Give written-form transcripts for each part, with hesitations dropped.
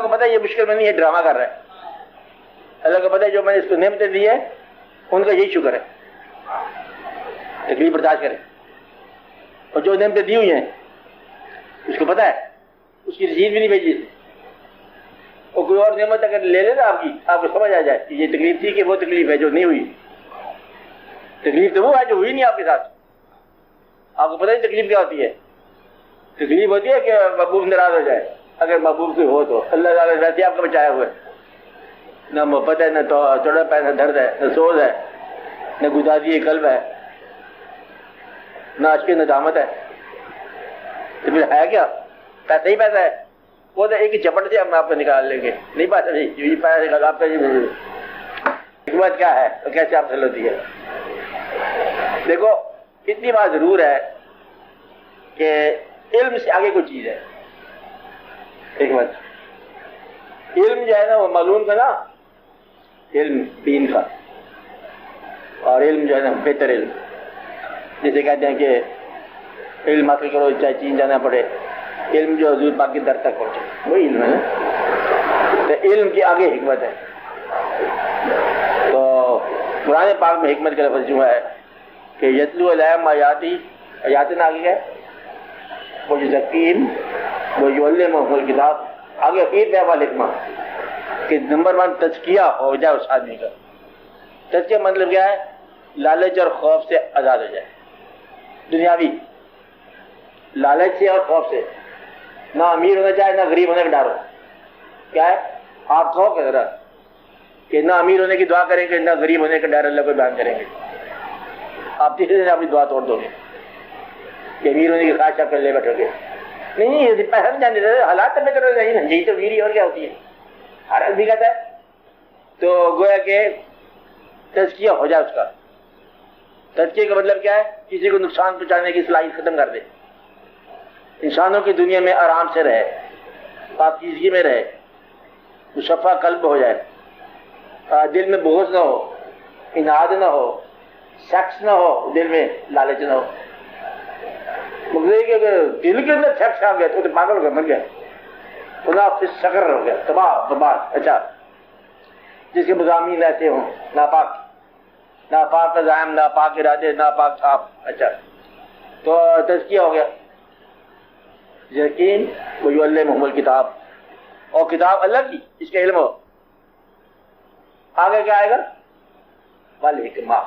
اللہ کو پتہ ہے یہ مشکل میں نہیں ہے، ڈرامہ کر رہا ہے. اللہ کو پتہ ہے جو میں نے اس کو نعمتیں دی ہے ان کا یہی شکر ہے، تکلیف برداشت کرے. اور جو نعمتیں دی ہوئی ہیں اس کو پتہ ہے اس کی رسید بھی نہیں بھیجی. اور کوئی اور نعمت اگر لے لے نا آپ کی، آپ کو سمجھ آ جائے کہ یہ تکلیف تھی کہ وہ تکلیف ہے جو نہیں ہوئی. تکلیف تو وہ ہے جو ہوئی نہیں آپ کے ساتھ. آپ کو پتہ نہیں تکلیف کیا ہوتی ہے. تکلیف ہوتی ہے کہ محبوب ناراض ہو جائے. اگر محبوب کوئی ہو تو اللہ تعالیٰ ویسے آپ کو بچایا ہوا ہے. نہ محبت ہے، نہ تڑپ ہے، نہ درد ہے، نہ سوز ہے، نہ گدازی قلب ہے، نہ اشک ندامت ہے. تو پھر ہے کیا؟ پیسہ ہی پیسہ ہے. وہ تو ایک چپٹ سے ہم آپ کو نکال لیں گے. نہیں پیسہ نہیں، پیسہ نکال آپ کا. حکمت کیا ہے اور کیسے آپ سے ہوتی ہے؟ دیکھو اتنی بات ضرور ہے کہ علم سے آگے کوئی چیز ہے. حکمت علم جو ہے نا وہ معلوم کا نا، علم دین کا، اور علم جو ہے نا بہتر علم. جیسے کہتے ہیں کہ علم حاصل کرو چاہے چین جانا پڑے، علم جو حضور پاک کی در تک پہنچے، وہی علم ہے نا. تو علم کے آگے حکمت ہے. تو قرآن پاک میں حکمت کا لفظ جو ہے کہ یتلو علیہم آیاتی، آیاتنا آگے ہے وہ یزکیہم وہ یعلمہم الکتاب. آگے اخیر پہ والا حکمہ کہ نمبر 1 تزکیہ ہو جائے اس آدمی کا. تزکیہ مطلب کیا ہے؟ لالچ اور خوف سے آزاد ہو جائے. دنیاوی لالچ سے اور خوف سے. نہ امیر ہونا چاہے نہ غریب ہونے کا ڈر ہو. کیا ہے؟ آپ کہو کہ ذرا کہ نہ امیر ہونے کی دعا کریں گے نہ غریب ہونے کا ڈر اللہ کو بیان کریں گے. آپ تیسرے دن اپنی دعا توڑ دو گے کہ امیر ہونے کی خواہش آپ کر لے بیٹھو گے. نہیں یہ پیسہ نہیں جانتے تھے، حالات میں کرو گے. نہیں یہی تو میری اور کیا ہوتی ہے، ہر آدمی کہتا ہے. تو گویا کہ تزکیہ ہو جائے اس کا. تزکیہ کا مطلب کیا ہے؟ کسی کو نقصان پہنچانے کی صلاحیت ختم کر دے. انسانوں کی دنیا میں آرام سے رہے، پاکیزگی میں رہے، مصفا قلب ہو جائے، دل میں بغض نہ ہو، اناد نہ ہو، سیکس نہ ہو، دل میں لالچ نہ ہو. مگر کہ دل کے اندر سیکس آ گیا تو پاگل ہو گیا، مر گیا، خدا پھر سکر ہو گیا، تباہ برباد. اچھا جس کے مضامین ایسے ہوں، ناپاک، ناپاک عزائم، ناپاک ارادے، ناپاک خواب. اچھا تو تزکیہ ہو گیا. یقین وہ یعلمہم الکتاب، اور کتاب اللہ کی، اس کا علم ہو. آگے کیا آئے گا؟ والحکمہ.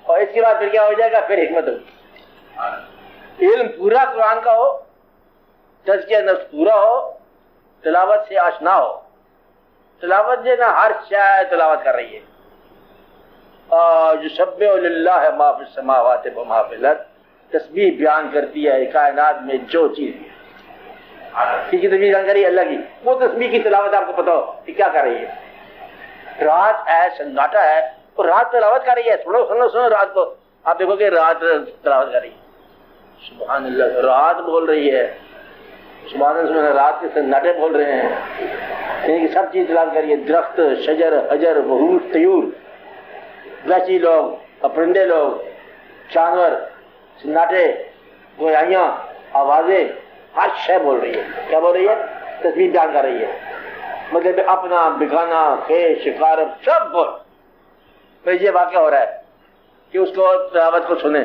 اور اس کے بعد پھر کیا ہو جائے گا؟ پھر حکمت ہوگی. علم پورا قرآن کا ہو، تزکیہ نفس پورا ہو، تلاوت سے آشنا ہو. تلاوت جو نا ہر شے تلاوت کر رہی ہے. یسبح للہ ما فی السماوات و ما فی الارض، تسبیح بیان کرتی ہے کائنات میں جو چیز ہے. کسی کی تسبیح بیان کر رہی ہے اللہ کی، وہ تسبیح کی تلاوت آپ کو پتا ہو کہ کیا کر رہی ہے. رات ہے، سناٹا ہے، اور رات تلاوت کر رہی ہے. سنو رات کو، آپ دیکھو کہ رات تلاوت کر رہی ہے. سبحان اللہ، رات بول رہی ہے. سبحان اللہ، رات کے سناٹے بول رہے ہیں. یعنی کہ سب چیز تلاوت کر رہی ہے. درخت، شجر، حجر، وحوش، طیور، ویسی لوگ، پرندے لوگ، جانور، سناٹے، گویائیاں، آوازیں، ہر شے بول رہی ہے. کیا بول رہی ہے؟ تسبیح بیان کر رہی ہے. مطلب اپنا، بگانا، خیش، شکارب سب بول. پھر یہ واقعہ ہو رہا ہے کہ اس کو تلاوت کو سنیں.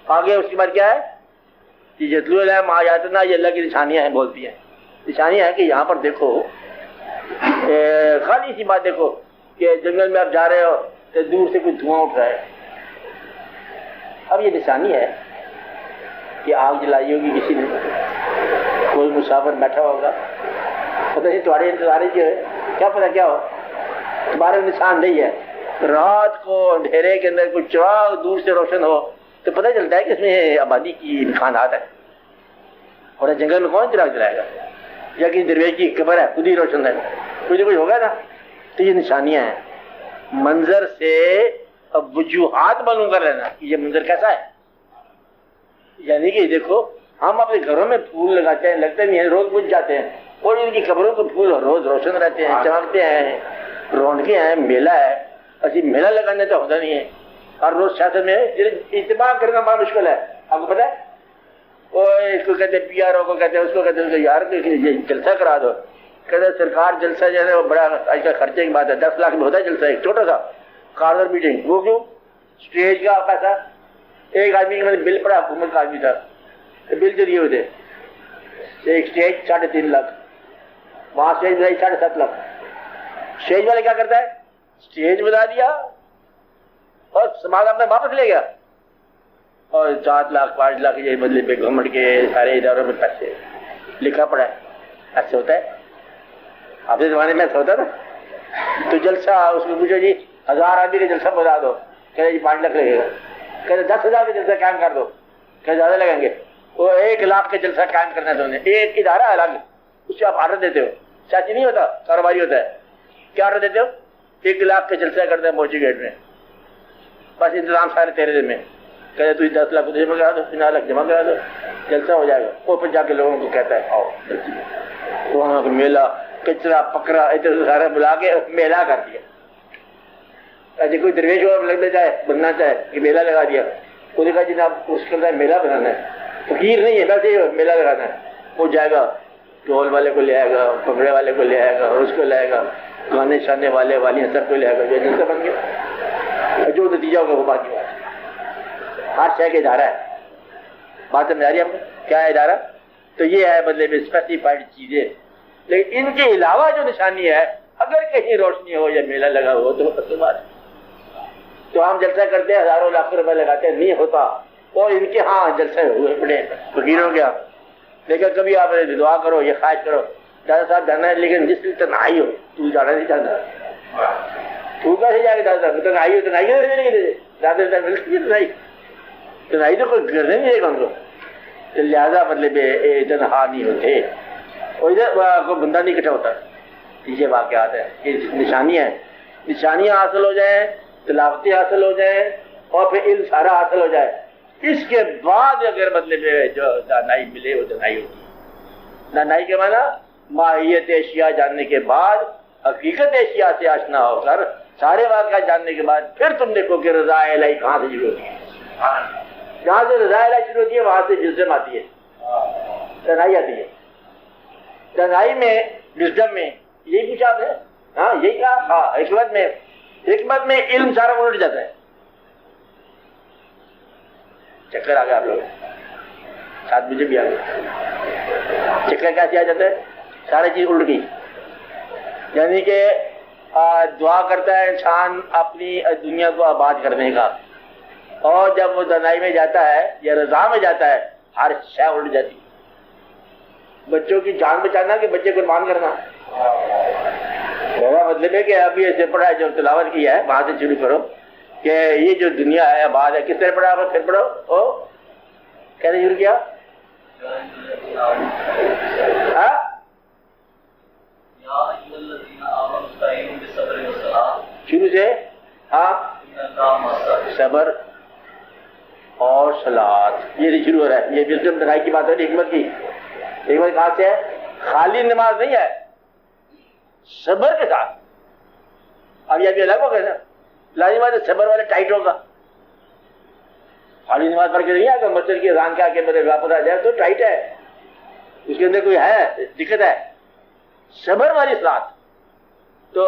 آگے اس کے بعد کیا ہے؟ یتلو علیہم آیاتنا، یہ اللہ کی نشانیاں ہیں، بولتی ہیں. نشانیاں ہیں کہ یہاں پر دیکھو، خالی سی بات دیکھو کہ جنگل میں آپ جا رہے ہو تو دور سے کوئی دھواں اٹھ رہا ہے. اب یہ نشانی ہے کہ آگ جلائی ہوگی کسی نے، کوئی مسافر بیٹھا ہوگا، پتہ نہیں تمہارے انتظار جو ہے، کیا پتہ کیا ہو، تمہارے نشان نہیں ہے. رات کو اندھیرے کے اندر کوئی چراغ دور سے روشن ہو تو پتہ چلتا ہے کہ اس میں آبادی کی امکانات ہے. اور جنگل میں کون چراغ جلائے گا؟ یا کسی درویش کی قبر ہے، خود ہی روشن ہے، کچھ ہوگا نا. تو یہ نشانیاں ہیں. منظر سے اب وجوہات معلوم کر لینا کہ یہ منظر کیسا ہے. یعنی کہ دیکھو، ہم اپنے گھروں میں پھول لگاتے ہیں، لگتے نہیں ہیں، روز بجھ جاتے ہیں، اور ان کی قبروں کے پھول روز روشن رہتے ہیں، چمکتے ہیں، رونقیں ہیں، میلہ ہے. اسی میلہ لگانے تو ہوتا نہیں ہے. ہر روز سیاست میں اجتماع کرنا بڑا مشکل ہے. آپ کو پتہ ہے، وہ اس کو کہتے ہیں پی آر او کو کہتے ہیں، اس کو کہتے ہیں یار جلسہ کرا دو. کہتے سرکار جلسہ جو ہے وہ بڑا آج کل خرچے کی بات ہے، 10 لاکھ میں ہوتا ہے جلسہ، ایک چھوٹا سا کارنر میٹنگ، وہ کیوں؟ اسٹیج کا پیسہ، ایک آدمی کا بل پڑا، حکومت کا آدمی تھا، بل جو دیے ہوئے تھے، ایک اسٹیج 3.5 لاکھ، وہاں اسٹیج بنائی 7.5 لاکھ۔ اسٹیج والے کیا کرتا ہے؟ اسٹیج بنا دیا اور سامان اپنے واپس لے گیا، اور 7 لاکھ 5 لاکھ یہ بدلے پہ گورنمنٹ کے سارے اداروں میں پیسے لکھا پڑا ہے۔ ایسے ہوتا ہے؟ آپ کے زمانے میں ایسا ہوتا تھا؟ تو جلسہ اس میں پوچھو جی 1000 آدمی کا جلسہ بتا دو، کہتے جی 5 لاکھ لگے گا، کہتے 10,000 کا جلسہ قائم کر دو، کہتے زیادہ لگیں گے، وہ 1 لاکھ کا جلسہ قائم کرنا ہے تو انہیں ایک ادارہ الگ، اس سے آپ آرڈر دیتے ہو، سیاسی نہیں ہوتا، کاروباری ہوتا ہے۔ کیا آرڈر دیتے ہو؟ 1 لاکھ کا جلسہ کرتے ہیں موچی گیٹ میں، بس انتظام سارے تیرے دن میں، کہتے تجھے 10 لاکھ جمع کرا دو، 50 لاکھ جمع کرا دو، جلسہ ہو جائے گا۔ وہ پھر جا کے لوگوں کو کہتا ہے آؤ، وہاں کو میلہ کچرا پکڑا ادھر سارا بلا کے میلہ کر دیا۔ ایسے کوئی درویش اور لگنا چاہے بننا چاہے کہ میلہ لگا دیا، وہ نے کہا جناب اس کے اندر میلہ بنانا ہے، فقیر نہیں ہے ویسے ہی میلہ لگانا ہے۔ وہ جائے گا، ڈھول والے کو لے آئے گا، پگڑے والے کو لے آئے گا، اس کو لے آئے گا، گانے شانے والے والیاں سب کو لے آئے گا، جو جلسہ بن گیا، جو نتیجہ ہوگا وہ باقی بات ہے۔ ہر شے کا ادارہ ہے، بات سمجھ آ رہی ہے آپ کو؟ کیا ہے ادارہ؟ تو یہ ہے بدلے میں اسپیسیفائڈ چیزیں، لیکن ان کے علاوہ جو نشانی ہے اگر کہیں روشنی ہو یا میلہ لگا ہو تو اصل بات ہے۔ تو ہم جلسہ کرتے ہیں، ہزاروں لاکھ روپے لگاتے ہیں، نہیں ہوتا، اور ان کے ہاں جلسے ہوئے پڑے فقیروں کے ہاں۔ لیکن کبھی آپ دعا کرو، یہ خواہش کرو دادا صاحب جانا ہے، لیکن جس دن تنہائی ہو تو جانا نہیں چاہتا، تو کیسے جائے گا دادا صاحب؟ تنہائی ہو، تنہائی کیسے ملے گی؟ دادا صاحب ملتی ہے تنہائی؟ تنہائی تو کوئی کرنے نہیں دے گا ان کو، تو لہٰذا مطلب تنہا نہیں ہوتے، اور ادھر کوئی بندہ نہیں اکٹھا ہوتا۔ یہ واقعات ہے، یہ نشانی ہے، نشانیاں حاصل ہو جائیں، تلاوتیں حاصل ہو جائیں، اور پھر علم سارا حاصل ہو جائے، اس کے بعد اگر مطلب جو دانائی ملے وہ دانائی ہوتی ہے۔ دانائی کے معنی ماہیت اشیاء جاننے کے بعد، حقیقت اشیاء سے آشنا ہو کر، سارے واقعات جاننے کے بعد پھر تم دیکھو کہ رضا الہی کہاں سے شروع ہوتی ہے۔ جہاں سے رضا الہی شروع ہوتی ہے وہاں سے جزم آتی ہے، دانائی آتی ہے۔ دانائی میں، وزڈم میں یہی پوچھا آپ نے؟ ہاں یہی کہا، ہاں حکمت میں علم سارا الٹ جاتا ہے۔ چکر آ گیا آپ لوگ، ساتھ مجھے بھی آ گیا۔ چکر کیسے آ جاتا ہے؟ ساری چیز الٹ گئی، یعنی کہ دعا کرتا ہے انسان اپنی دنیا کو آباد کرنے کا، اور جب وہ دانائی میں جاتا ہے یا رضا میں جاتا ہے ہر شے الٹ جاتی ہے۔ بچوں کی جان بچانا کہ بچے قربان کرنا؟ میرا مطلب ہے کہ ابھی ایسے پڑھا ہے، جو تلاوت کی ہے وہاں سے شروع کرو کہ یہ جو دنیا ہے آباد ہے، کس طرح پڑھا آپ پھر پڑھو، کیسے شروع کیا؟ شروع سے ہاں، صبر اور صلاۃ، یہ شروع ہو رہا ہے۔ یہ وزڈم دانائی کی بات ہے، حکمت کی۔ حکمت کہاں سے ہے؟ خالی نماز نہیں ہے، صبر کے ساتھ۔ اب یہ بھی الگ ہو گیا نا، لازم بات ہے صبر والے ٹائٹ ہوگا، خالی نماز پڑھ کے نہیں آگا مسجد کی اذان کے آ کے میرے واپس آ جائے تو ٹائٹ ہے، اس کے اندر کوئی ہے دقت ہے۔ صبر والی صلاۃ تو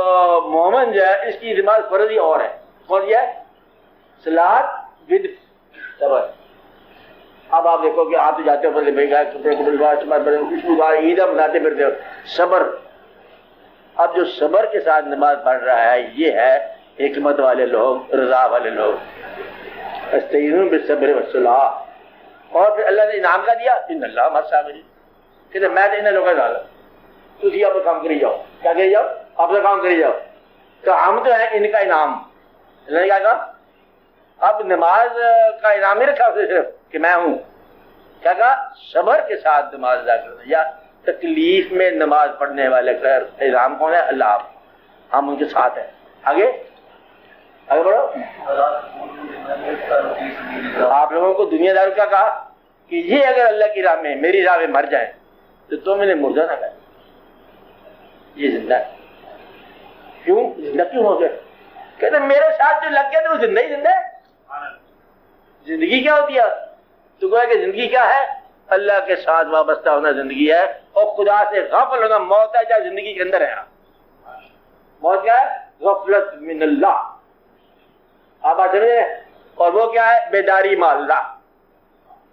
مومن جو ہے اس کی نماز فرض ہی اور ہے، کون سی ہے؟ صلاۃ ود صبر۔ اب آپ دیکھو کہ آپ تو جاتے ہو بولے بھائی کپڑے خوشبودار عیدیں مناتے پھرتے ہو، صبر۔ اب جو صبر کے ساتھ نماز پڑھ رہا ہے یہ ہے حکمت والے لوگ، رضا والے لوگ۔ استعینوا بالصبر والصلاۃ، اور پھر اللہ نے انعام کا دیا، ان اللہ مع الصابرین، کہ میں تو انہیں لوگوں کا تھی اپنا کام کری جاؤ، کیا کری جاؤ؟ اپنا کام کری جاؤ۔ تو ہم تو ہیں ان کا انعام، اللہ نے کیا کہا؟ اب نماز کا انعام نہیں رکھا اسے صرف کہ میں ہوں، کیا کہا؟ صبر کے ساتھ نماز ادا کرنا، یا تکلیف میں نماز پڑھنے والے کا انعام کون ہے؟ اللہ، ہم ان کے ساتھ ہیں۔ آگے بڑھو۔ آپ لوگوں کو دنیا دار کا کہا کہ یہ اگر اللہ کی راہ میں، میری راہ میں مر جائیں تو تم انہیں مردہ نہ کہیں، یہ زندہ ہے۔ کیوں زندہ کیوں ہو گئے؟ کہتے میرے ساتھ جو لگ گیا تو وہ زندہ ہی زندہ ہے۔ زندگی کیا ہوتی ہے؟ تو کہا کہ زندگی کیا ہے؟ اللہ کے ساتھ وابستہ ہونا زندگی ہے، اور خدا سے غافل ہونا موت ہے، چاہے زندگی کے اندر ہے. موت کیا ہے؟ غفلت من اللہ. آپ بات سمجھ رہے ہیں؟ اور وہ کیا ہے؟ بیداری مع اللہ.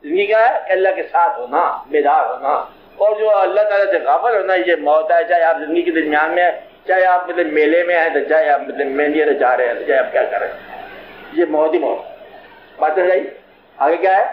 زندگی کیا ہے؟ اللہ کے ساتھ ہونا، بیدار ہونا. اور جو اللہ تعالیٰ سے غافل ہونا یہ موت ہے، چاہے آپ زندگی کے درمیان میں ہیں، چاہے آپ مطلب میلے میں ہیں، چاہے آپ مطلب مہندی رچا رہے ہیں، چاہے آپ کیا کر رہے ہیں، یہ موت ہی موت. بات سمجھ آئی؟ آگے کیا ہے؟